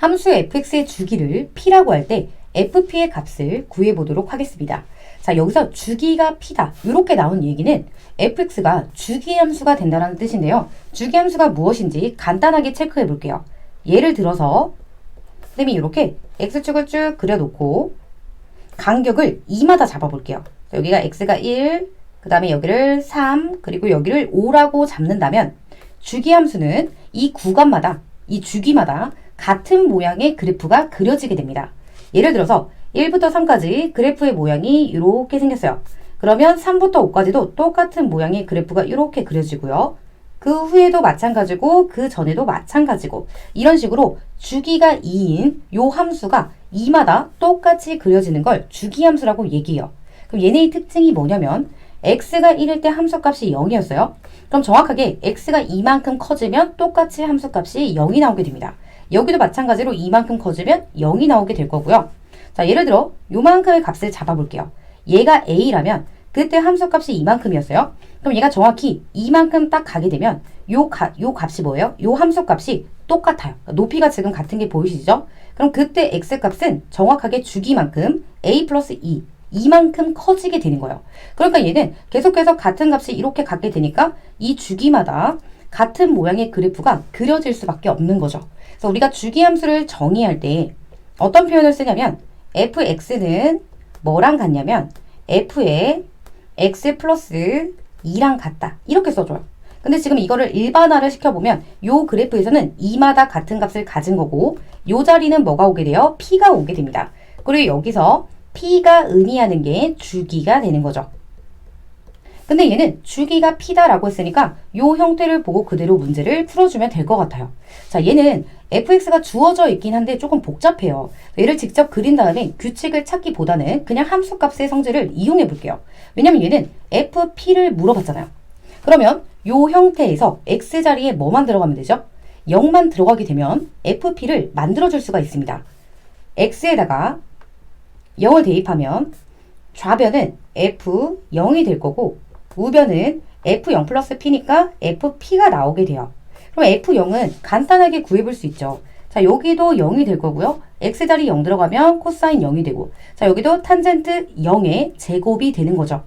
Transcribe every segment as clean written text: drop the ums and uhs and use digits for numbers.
함수 fx의 주기를 p라고 할 때 fp의 값을 구해보도록 하겠습니다. 자, 여기서 주기가 p다. 이렇게 나온 얘기는 fx가 주기함수가 된다는 뜻인데요. 주기함수가 무엇인지 간단하게 체크해 볼게요. 예를 들어서 선생님이 이렇게 x축을 쭉 그려놓고 간격을 2마다 잡아볼게요. 여기가 x가 1, 그 다음에 여기를 3, 그리고 여기를 5라고 잡는다면 주기함수는 이 구간마다, 이 주기마다 같은 모양의 그래프가 그려지게 됩니다. 예를 들어서 1부터 3까지 그래프의 모양이 이렇게 생겼어요. 그러면 3부터 5까지도 똑같은 모양의 그래프가 이렇게 그려지고요. 그 후에도 마찬가지고 그 전에도 마찬가지고 이런 식으로 주기가 2인 요 함수가 2마다 똑같이 그려지는 걸 주기함수라고 얘기해요. 그럼 얘네의 특징이 뭐냐면 x가 1일 때 함수값이 0이었어요. 그럼 정확하게 x가 이만큼 커지면 똑같이 함수값이 0이 나오게 됩니다. 여기도 마찬가지로 이만큼 커지면 0이 나오게 될 거고요. 자, 예를 들어 요만큼의 값을 잡아볼게요. 얘가 a라면 그때 함수값이 이만큼이었어요. 그럼 얘가 정확히 이만큼 딱 가게 되면 요 값이 뭐예요? 요 함수값이 똑같아요. 높이가 지금 같은 게 보이시죠? 그럼 그때 x값은 정확하게 주기만큼 a 플러스 2 이만큼 커지게 되는 거예요. 그러니까 얘는 계속해서 같은 값이 이렇게 갖게 되니까 이 주기마다 같은 모양의 그래프가 그려질 수밖에 없는 거죠. 그래서 우리가 주기함수를 정의할 때 어떤 표현을 쓰냐면 fx는 뭐랑 같냐면 f의 x 플러스 2랑 같다. 이렇게 써줘요. 근데 지금 이거를 일반화를 시켜보면 요 그래프에서는 2마다 같은 값을 가진 거고 요 자리는 뭐가 오게 돼요? p가 오게 됩니다. 그리고 여기서 p가 의미하는 게 주기가 되는 거죠. 근데 얘는 주기가 p다라고 했으니까 요 형태를 보고 그대로 문제를 풀어주면 될 것 같아요. 자, 얘는 fx가 주어져 있긴 한데 조금 복잡해요. 얘를 직접 그린 다음에 규칙을 찾기보다는 그냥 함수값의 성질을 이용해 볼게요. 왜냐면 얘는 fp를 물어봤잖아요. 그러면 요 형태에서 x자리에 뭐만 들어가면 되죠? 0만 들어가게 되면 fp를 만들어줄 수가 있습니다. x에다가 0을 대입하면 좌변은 f0이 될 거고 우변은 f0 플러스 p니까 fp가 나오게 돼요. 그럼 f0은 간단하게 구해볼 수 있죠. 자, 여기도 0이 될 거고요. x자리 0 들어가면 코사인 0이 되고 자, 여기도 탄젠트 0의 제곱이 되는 거죠.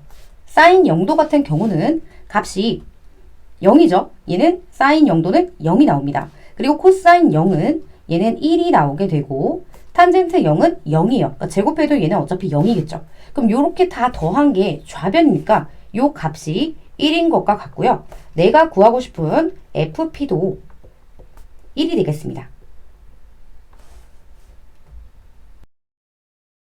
사인 0도 같은 경우는 값이 0이죠. 얘는 사인 0도는 0이 나옵니다. 그리고 코사인 0은 얘는 1이 나오게 되고 탄젠트 0은 0이에요. 그러니까 제곱해도 얘는 어차피 0이겠죠. 그럼 요렇게 다 더한 게 좌변이니까 요 값이 1인 것과 같고요. 내가 구하고 싶은 fp도 1이 되겠습니다.